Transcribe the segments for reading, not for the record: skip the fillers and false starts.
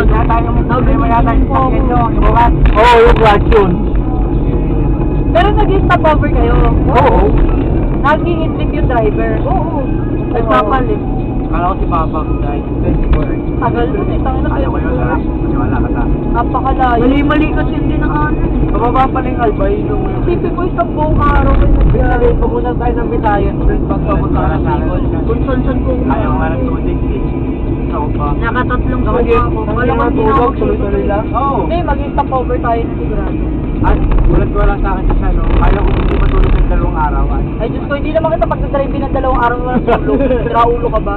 ano. Nabinigyan po ako. Oo, yung clutch yun. Pero nag-stop over kayo. Oo. Nag-i-slip yung driver. Oo. Nagpapalit. Kala ko si Papa, guys. 24. Tagal nun eh. Tangin na Ayaw ko yun, ha? Maniwala ka ta. Napakalayo. Mali-mali kasi hindi na ano. Pababa pa lang Albay nung... Isipin ko isang buong araw ay nagbiyahe. Pumunta tayo ng Bitayan, doon pag papunta ka ng Bicol. Kung saan po. Ayaw nga ng tubig eh. Ako pa. Nakatatlong gawa Sige, ako. Wala kang tinawag. tuloy-tuloy lang. Oo. Hindi, mag-stop over tayo na sigurado. At wala sa akin siya, no? Ayaw ko hindi matulog ng 2 araw. Ay Diyos ko, hindi naman kita pag-drive ng 2 araw walang tulog. Raulo ka ba?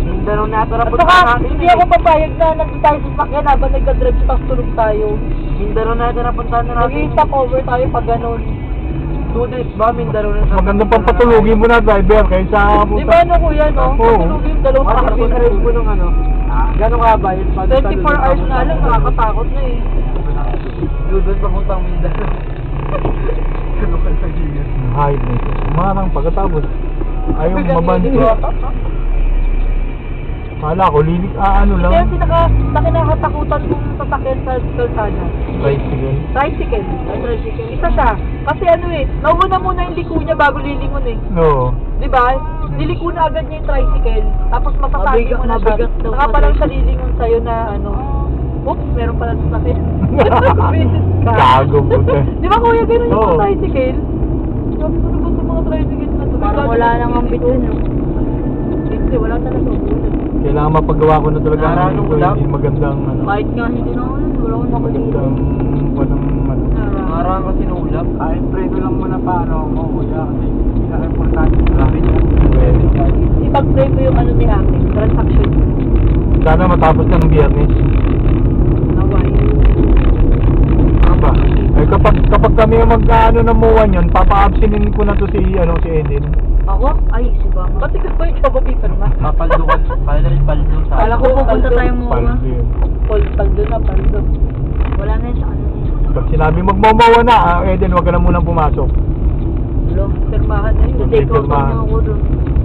Mindanao natara At po saka, natin. hindi ako papayag na nandun tayo sa sakyan habang nagka-drive tapos tulog tayo. Mindanao natara punta na natin. Mag-stop over tayo pag ganun. 2 days ba Mindanao na sa... Magandang pampatulugin mo na driver kaysa Di ba ano kuya, no? Oo. Patulogin yung 2 araw. Kasi pinaril mo ng ano. Gano'n ka ba yun? 24 hours nga lang, nakakatakot na eh. Doon papuntang Mindanao. Ano ka sa gilid? Hayop na ito. Marang pagkatapos. Ayaw mabanti. Kala ko, ano lang. Kaya kinakatakutan kong sasakyan sa kalsada. Tricycle. Tricycle. Ay, tricycle. Isa siya. Kasi ano eh, nauna muna yung liko niya bago lilingon eh. Oo. Di ba? Niliko na agad niya yung tricycle. Tapos matatagi mo na siya. Mabigat daw Saka pa kasi. lang siya lilingon sa'yo na ano. Oops, meron pala sasakyan. Bisis ka. Gago po. Di ba kuya, gano'n yung Oo. mga tricycle? Sabi ko na ba sa mga tricycle na to? Parang wala nang ang bituin, no? Hindi, wala talaga. Kailangan mapagawa ko na talaga Narano ito, ulam? hindi magandang ano. Kahit nga hindi na ako, wala akong nakalito. Magandang panang ano. Marang kasi nulap. Kahit predo lang muna pa, ano, mo, kuya. Kasi pinaka-importante sa akin yan. Ipag-play mo yung ano ni ate, transaction. Sana matapos ng biyernes. Naway. Ano ba? Eh kapag kami yung mag-ano ng muwan yun, papa-absinin ko na to si Eden. Ako? Ay, si Bama. Pati ka pa yung kababitan ma. Papaldukan, paldo sa... Kala ko pupunta tayo mo. Paldo yun. Paldo na, paldo. Wala na yun sa ano. Pag sinabi magmamawa na, Eden, wag ka na munang pumasok. Hello? Pirmahan na yun. Take out Pirmahan. mo ako doon.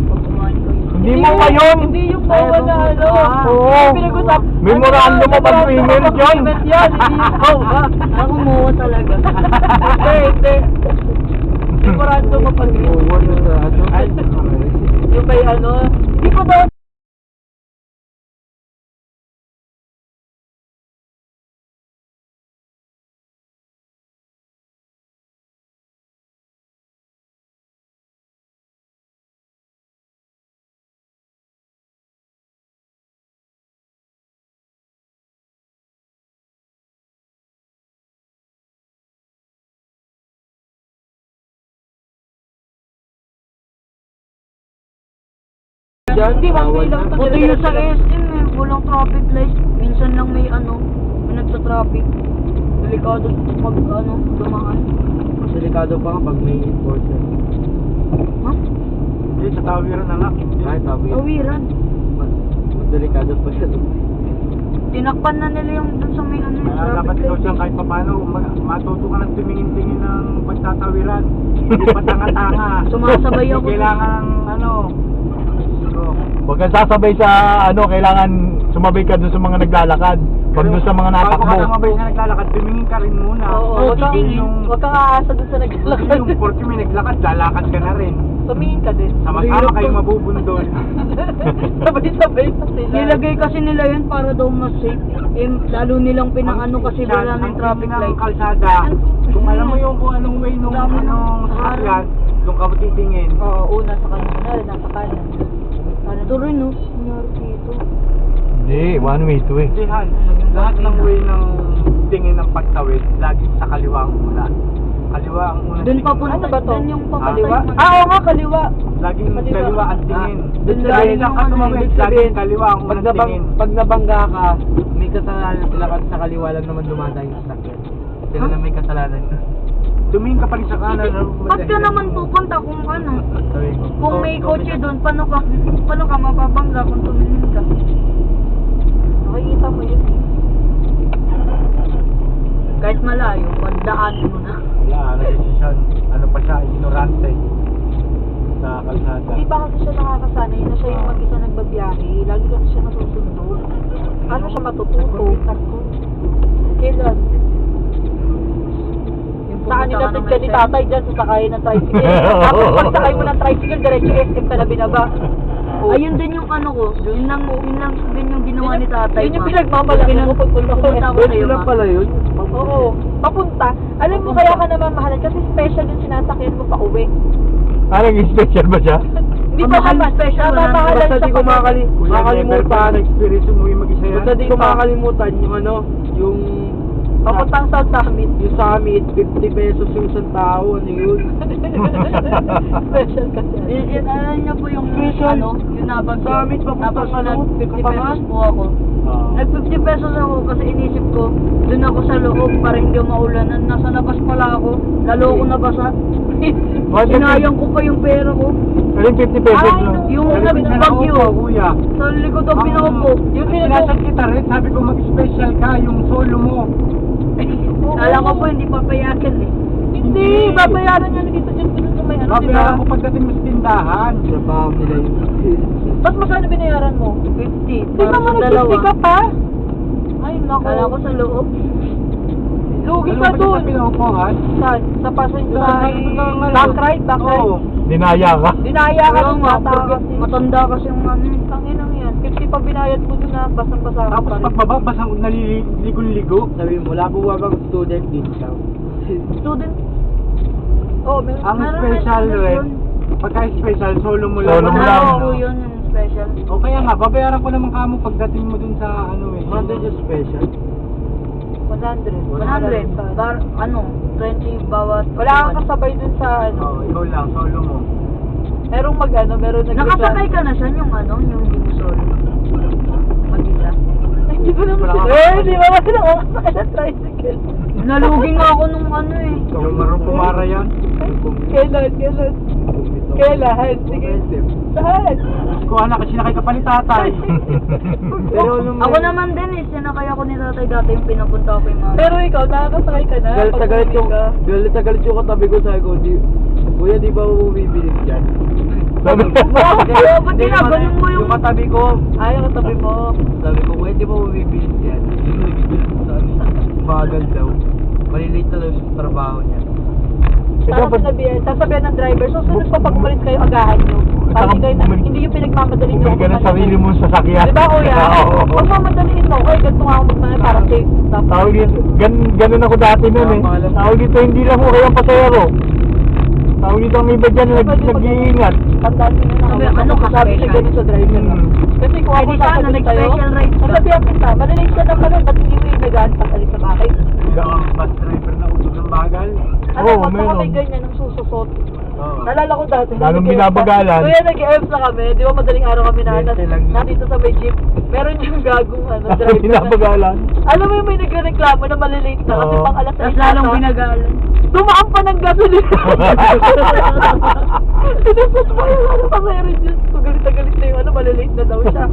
Pag kumain kayo. Hindi mo ngayon! Hindi yung bawa na ano. Oo. Yung pinag-usap. Memorandum mo ba ng email yun? Memorandum yan, hindi yung bawa. Ako muwa talaga. Hindi. Memorandum mo pag yung may ano. Hindi ko daw. Hindi, one-way lang ito. Buti yun sa SM eh. Walang traffic light. Minsan lang may ano. May nagsa-traffic. Delikado pag ano, dumaan. Mas delikado pa nga pag may enforcer. Ha? Hindi, sa tawiran na nga. Kahit tawiran. Awiran. Mas delikado pa siya. Tinakpan na nila yung dun sa may ano. Kaya dapat ikaw siya kahit paano matuto ka ng tumingin-tingin ng pagtatawiran. Hindi pa tanga-tanga. Sumasabay ako. Hindi kailangan ng ano. Huwag kang sasabay sa kailangan sumabay ka doon sa mga naglalakad. Pag doon sa mga Bago ka natakbo. sumabay na naglalakad, tumingin ka rin muna. Oo, Oo, titingin. Huwag kang aasa doon sa naglalakad. Yung 40 may naglakad, lalakad ka na rin. Tumingin ka din. Sama-sama kayong mabubundol. Sabay-sabay pa sila. Nilagay kasi nila yun para daw mas safe. Eh, lalo nilang pinang-ano kasi wala ng traffic light. Ang kalsada, kung alam mo yung kung anong way nung sasakyan, doon ka titingin. Oo, una sa kanan. Kunwari, nasa kanan. Ito rin no, nangyari dito. Hindi, one way to eh. Hindi, Han. Lahat ng way ng tingin ng pagtawid, laging sa kaliwa ang una. Kaliwa ang una. Doon pa Ano ba to? Doon yung papatay. Kaliwa? Oo nga, kaliwa. Laging kaliwa ang tingin. Doon Dahil lang lang ka tumawid, laging kaliwa ang unang tingin. Pag nabangga ka, may kasalanan sila kasi sa kaliwa lang naman dumadaan yung sasakyan. Sila na may kasalanan. Tumingin ka pa rin sa kanan. Ba't ka naman pupunta kung ano? Sabi ko. Kung may kotse doon, paano ka mapapangga kung tumingin ka? Nakikita mo yun. Kahit malayo, pagdaan mo na. Wala, decision. Ano pa siya, ignorante. sa kalsada. Hindi pa kasi siya nakakasanay na siya yung mag-isa nagbabiyahe. Lagi kasi siya nasusundo. Ano siya matututo? Kailan? Sa kanila ka ni tatay dyan, sasakayin ng tricycle. Tapos pag sakay mo ng tricycle, diretso SM ka na binaba. Oh. Ayun din yung ano ko. Yun lang din yung ginawa ni tatay. Yun yung pinagmamalaki mo pag pumunta ko Pupunta ako SM. sa'yo, ma. pala yun. Oo, papunta. Alam mo kaya ka namamahalan kasi special yung sinasakyan mo pa uwi. Ah, naging special ba siya? Hindi pa Mahal naman, special, namamahalan Basta siya di ko pa- Kuya, never makakalimutan. experience umuwi mag-isa yan. Basta di ko makakalimutan yung ano, yung Papuntang South Summit. yung summit, 50 pesos yung isang tao, ano yun? Special kasi. Yun, alam niyo po yung Special. ano, yung nabag Sa amin, papunta sa nag loob, 50 kapangan. pesos po ako. Ah. Nag 50 pesos ako kasi inisip ko, dun ako sa loob para hindi maulanan. Nasa labas pala ako, lalo ako nabasa. Sinayang ko pa yung pera ko. Aling 50 pesos Ay, lang. Yung Aling nagbagyo, kuya. sa likod ang pinaupo. Yung Sinasad kita rin, sabi ko mag-special ka, yung solo mo. Alam ko po, hindi papayagan eh. Hindi, babayaran niya dito dyan sa may ano, di ba? Babayaran ko pagdating mo sa tindahan. Trabaho nila yun. Ba't magkano binayaran mo? 50. Di Para ba mo sa dalawa. nag-50 ka pa? Ay, naku. Kala ko sa loob. Lugi Ano ka ba dun. sa pinaupuhan? Saan? Sa passenger, sa Sa- back ride, back ride. Oo. Dinaya ka. Dinaya ka Kaya ng nga, bata porque kasi. matanda kasi yung ano eh. Tanginang yan. 50 pa binayad mo dun na basang-basa ka Tapos pa rin. pagbaba, basang naliligo-ligo. Sabi mo, wala po ba bang student discount? Student. Oh, may Ang Meron special may rin, yun. pagka special, solo mo lang. Solo mo Ano lang. po yun yung special. O kaya nga, babayaran ko naman kamo pagdating mo dun sa ano eh. Monday yung special. 100. 100. Ano, 20 bawat. Wala kang kasabay dun sa ano. Oo, ikaw lang, solo mo. Merong meron Nakasakay ka na siya yung ano, yung hindi mo solo. Mag-isa. Hindi ko naman Wala sila. kang Hindi ba kasi nakakasakay ng tricycle? Nalugi nga ako nung ano eh. Yung marunong pumara yan. Kailan? Sige. Saan? Kung anak, sinakay ka pa ni tatay. Pero nung Ako naman din eh, sinakay ako ni tatay dati yung pinapunta ko yung mga... Pero ikaw, nakakasakay ka na. galit na pag galit uwi yung, ka. galit na galit yung katabi ko, sabi ko, Kuya, di ba mo bumibili dyan? Sabi Oo, ba't Hindi naman, ginaganon mo yung... Yung katabi ko, Ay, ang katabi mo. sabi ko, Kuya, di ba mo bumibili dyan? Bagal daw. Malilate na daw sa trabaho niya. Tapos sasabihan ng driver, susunod pa pag umalis kayo, agahan nyo. Para hindi yung pinagmamadali nyo. Bumili ka ng sarili mong sasakyan. Di ba, kuya? Oo. Pag mamadaliin mo, okay, ganito nga ako magmana para safe. Tawag dito, ganun ako dati nun eh. Tawag dito, hindi lang ko kayang pasayero. Tawag dito, ang iba dyan nag-iingat. Tandaan nyo na Sabi, ako. ano ka, Sabi special? na ganun sa driver. Kasi kung ako Pwede sana, sasabihin sa'yo, nag-special ride ka. sasabihan kita, malilate ka naman nun, ba't hindi mo yung nagaan pag-alis sa bahay? Ikaw ang bus driver na utos ng bagal. Alam mo, meron. may ganyan ng sususot. Oo. Nalala ko dati. Lalong nag-EMS binabagalan. Kuya, nag-EMS na kami. Di ba madaling araw kami na Bente lang yun. nandito sa may jeep. Meron yung gagong driver na. Binabagalan. Alam mo yung may nagreklamo na malilate na kasi Oo. pang alas 6 Tapos lalong binagalan. Dumaan pa ng gasolina. Sinusot mo yung ano pa meron Diyos ko. Galit na galit na yung ano, malilate na daw siya.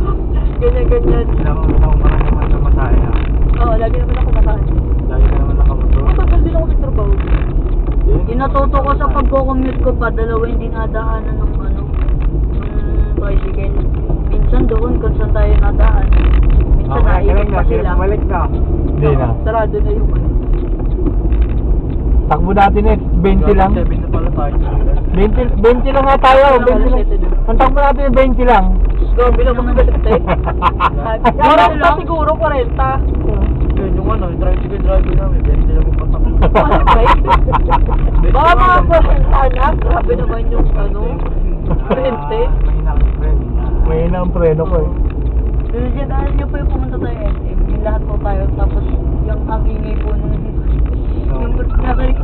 Ganyan. Ilang taong ka na naman sa masaya. Oo, lagi naman ako makahan. Lagi ka naman nakamotor. Matagal din ako nagtrabaho. Yung natuto ko sa pagko-commute ko pa, dalawa yung dinadaanan ng ano, ng tricycle. Minsan doon kung saan tayo nadaan. Minsan naikot pa sila. Bumalik na. Hindi na. Sarado na yung ano. Takbo natin eh, 20 lang. 7 na pala tayo. 20 lang nga tayo. 20 lang. Ang takbo natin eh, 20 lang. Grabe naman galit eh. Parang pa siguro 40. Yun, yung ano, yung tricycle driver namin, 20 lang yung patak. Baka mga 40 anak. Grabe naman yung ano. 20. May na ang preno ko eh. Legit, alam niyo po yung pumunta tayo SM, yung lahat po tayo, tapos yung ang ingay po nung yung bakit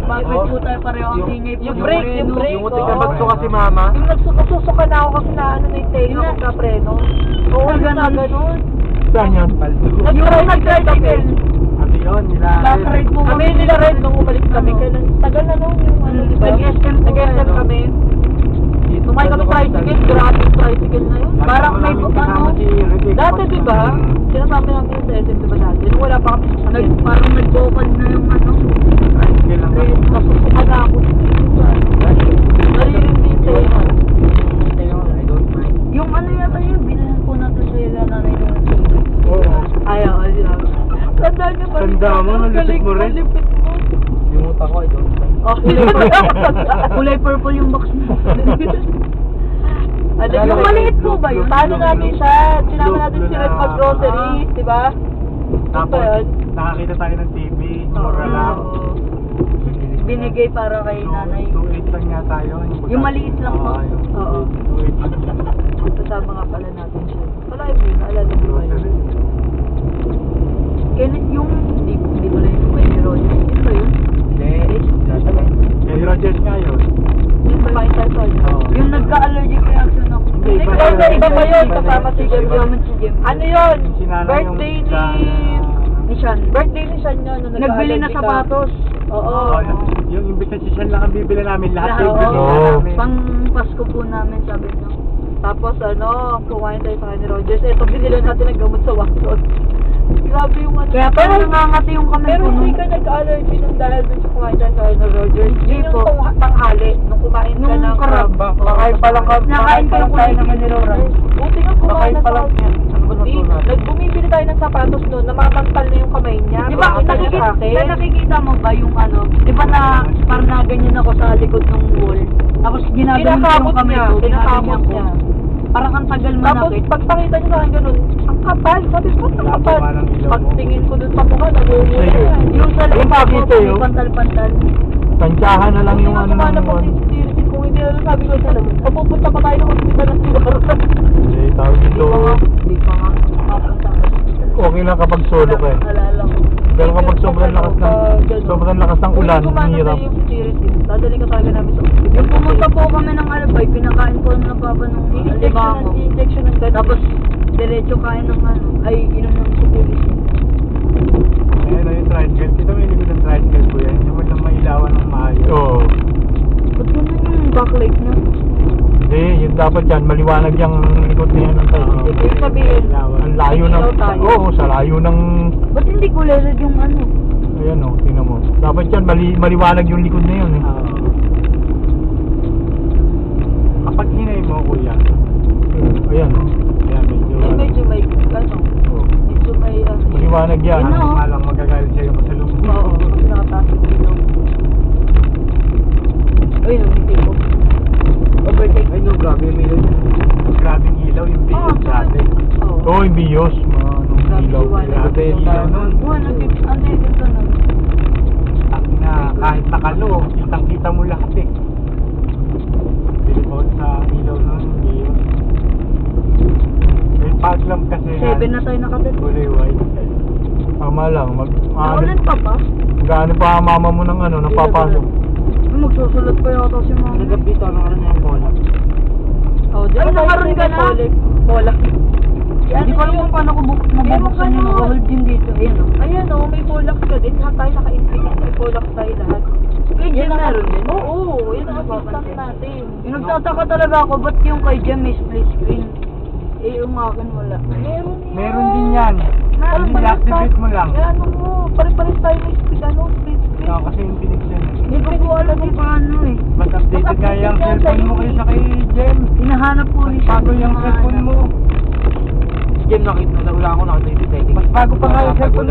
po tayo pareho ang ingay po yung nung brake, yung preno. brake. Yung utik na bagso kasi mama. Yung nagsusuka na ako kasi na ano na yung tenga Yun na. magka-preno. Oo, Sa yun na ganun. ganun. Saan yan? Yung nag-tricycle. Ano yun? Back ride po Kami nila rin nung umalis kami. Kailan, tagal na nung yung ano, di ba? Nag-SM po Nag-SM kayo. kami. Tumakay kami tricycle, grabe yung tricycle na yun. Parang may ano, Dati di ba? Sinasama namin yung sa SM di ba dati? Nung wala pa kami sa sakit. parang nag-vocal na yung ano. Tricycle lang. Nasusuka na ako dito sa ano. Naririndi yung tenga. Tandaan niyo pa rin. Tanda mo, Ang nalipit galing mo rin. nalipit mo. Limutan ko, ito. Oh, Kulay purple yung box mo. Ano Yung maliit po ba yun? Paano natin siya? Sinama natin si Red mag-groceries, di ba? Tapos, Ano ba yun? nakakita tayo ng TV, mura lang. Oo. Binigay para kay nanay. 2.8 lang yata yun. Yung maliit lang po? Oo. 2.8 lang. Kasama nga pala natin siya. Wala mo yun, naalala mo ba yun? Kenneth, yung di pala yung may Roger. Ito ba yun? Kay Rogers nga yun. Yung kumain tayo sa inyo. Oo. Yung nagka-allergic reaction ako. Hindi, Hindi, iba iba yun. iba pa yun, kasama si Si Jem. Jem. Ano yun? Si nanay yung Birthday ni... Ni Sean. Birthday ni Sean yun. nung Nagbili na nagka-allergy ka. sapatos. Oo. Yung invitation lang ang bibili namin. Lahat Lahat. yung bibili Oo. namin. Pang Pasko po namin, sabi niya. Tapos kumain tayo sa kanya ni Rogers. Eto, binila natin ng gamot sa Watson. Grabe yung ano. Kaya pala nangangati yung kamay Pero ko. hindi nung- ka nag-allergy nung dahil dun sa kumain tayo sa kanya ni Rogers. Hindi Yun po. yung tanghali. Nung kumain ka Nung ng karab. Nakain pa lang Nakain ko yung tayo kulay. naman ni Rora. Buti nga kumain Nakain na pa sa lang kanya. yan. Ano ba Di, bumibili tayo ng sapatos noon, namamantal na yung kamay niya. Di ba, Pakita niya sa akin. nakikita mo ba yung ano, di ba na parang na ganyan ako sa likod ng wall, tapos ginagawa ko Kinakabot yung kamay niya, ko, kinakabot ginaganyan ko. niya. Parang ang tagal Tapos manakit. pagpakita niya sa akin ganun, ang kapal, sabi ko, ang Wala kapal. pa nga ng ilaw mo. Pagtingin ko dun sa mukha, nagugula Sa'yo. yan. Yung sa Yung likod ko, pakita yun. pantal-pantal. Tansyahan na lang Buti yung nga ano kumana ng pa si Steve, kung hindi na sabi ko siya, papupunta pa tayo ng hospital ng siguro. Eh, tawag dito. Di pa nga mapunta ka. Okay lang kapag solo ka eh. Alala ko. Pero kapag sobrang lakas ng ulan, Kung hirap. yung Steve, dadali ka talaga namin sa hospital. Yung pumunta po kami ng Albay, pinakain ko ng papa nung alimango. Injection ng ganun. Tapos, diretso kain ng ano, ay inom ng sukulis. Ayun na yung tricycle. Dito may likod ng tricycle po yan. Yung walang mailawan ng maayos. Oo. Ba't ganun yung backlight niya? Hindi, yun dapat yan. Maliwanag yung likod na yan ng tricycle. Ibig sabihin, Ang layo ng... ilaw tayo. Oo, sa layo ng... Ba't hindi ko LED yung ano? Ayan o, tingnan mo. Dapat yan, maliwanag yung likod na yun eh. Kapag hinay mo, kuya. Ayan o. Ayan, medyo... medyo may, ano, Oo. medyo may, Maliwanag yan. Yun na, oh. Nga lang magagalit siya yung kasalubong. oo, kasi nakataas yung ilaw. Ay, hindi ko. Overtake. Ay, no, grabe yung ilaw niya. Grabing ilaw yung bilis dati. Oo. Oo, yung bios. Mga Grabe ilaw. liwanag. Grabe yung ilaw nun. Buwan, ano yung dito na? Na kahit nakalo, kitang-kita mo lahat eh. Billboard sa ilaw nun, bios. May paglam kasi 7 na tayo nakatid. kulay white. Tama lang, Naulan pa ba? gaano pa ang mama mo ng ano, ng papasok. Magsusulat pa yata si mama. Nagabi ito, ano na yung bola. Oh, Ay, nakaroon ka na? Bola. Hindi ko alam kung paano ko mabubuksan yung hold din dito. Ayan o. Ayan o, may Polax ka din. Lahat tayo naka-infinite. May Polax tayo lahat. Kay Jem meron din? Oo, yan ang assistant natin. Yung nagtataka talaga ako, ba't yung kay Jem may split screen? Eh, yung akin wala. Meron yan. Meron din yan. Meron Hindi, activate mo lang. Kaya ano mo, pare-pares tayo may split, split screen. Oo, kasi yung Phoenix yan. Hindi ko po alam kung paano eh. Mas updated nga yung cellphone mo kaysa kay Jem. Hinahanap po ni Bago yung cellphone mo. Jem, nakita na wala ako, nakita yung setting. Mas bago pa nga yung cellphone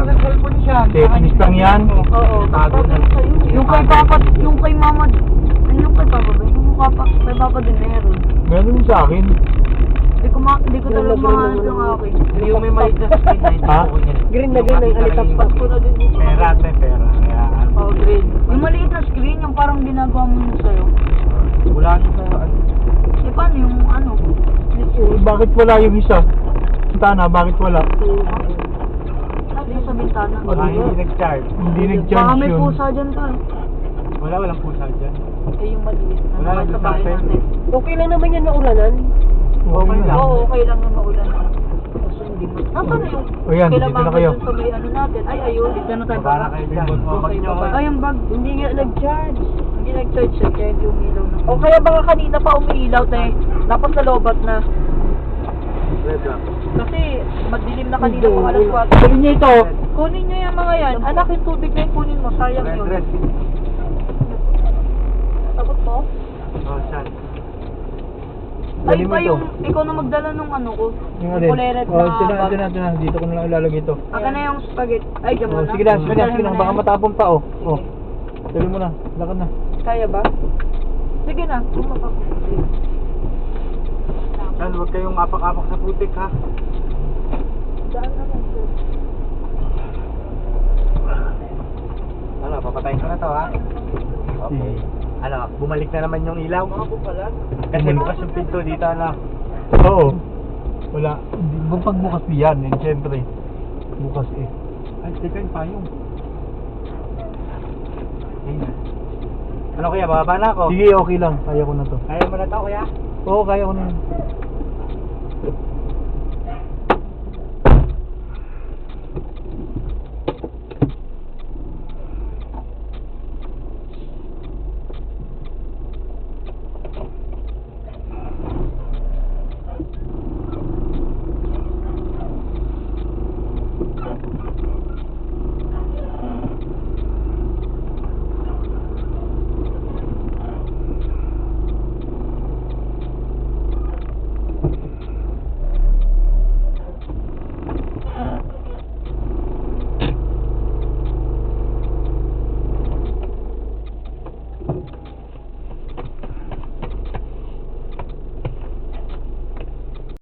siya. Settings lang yan. Oo, Bago na. sa'yo. Yung kay Papa, yung kay Mama, ano yung kay Papa ba? Yung kay Papa din meron. Meron din sa akin. Hindi ko talaga mahanap yung akin. Hindi yung may mic na screen na hindi Ha? ako niya. Green na green ang alitagpas ko na din dito. Pera, pera. Kaya, Oh, green. Yung maliit na screen, yung parang ginagawa mo yun sa'yo. Wala na sa ano. Eh, paano yung ano? bakit wala yung isa? Tana, bakit wala? Sabi sa bintana. Hindi nag-charge. Hindi Baka nag-charge may yun. pusa dyan tayo. Walang pusa dyan. Eh, yung maliit na Wala naman na sa bahay doon sa natin. Okay lang naman yan na ulanan. Okay lang. Oo, okay lang yung maulan. Kaso hindi mo. Nasaan na yung O yan, dito kailangan na kayo. dun sa may ano natin? Ay, ayun. Dito na tayo Para kayo dyan. Okay, bye-bye. Ay, yung bag. Hindi nga nag-charge. Hindi nag-charge siya, kaya hindi umilaw na. O kaya baka kanina pa umiilaw, te. Tapos nalobat na. Red rock. Kasi madilim na kanina pang alas 4. Kunin niyo ito. Kunin nyo yung mga yan. Anak, yung tubig na yung kunin mo. Sayang yun. Red. Tapos mo? Oh, saan? Ay Dali mo pa ito. yung, ikaw na magdala nung ano ko. Yung Yung kuleret Oh, na bag. ito na. Dito ko na lang ilalagay ito. Akin na yung spaghetti. Ay, Oh, gamon na. sige lang, sige Dalhin mo lang. na Baka yan. matapon pa, oh. Oh. Dali mo na. Lakad na. Kaya ba? Sige na. Yan, huwag kayong apak-apak sa putik ha. Daan naman, sir. Ano, papatayin ko na to ha. Okay. Ano, bumalik na naman yung ilaw. Kasi bukas yung pinto dito, ano. Oo. Wala. Pagbukas yan, eh. Siyempre. Bukas eh. Ay, teka yung payong. Ayun. Ano kuya, bababa na ako? Sige, okay lang. Kaya ko na to. Kaya mo na to kuya? Oo, kaya ko na yan.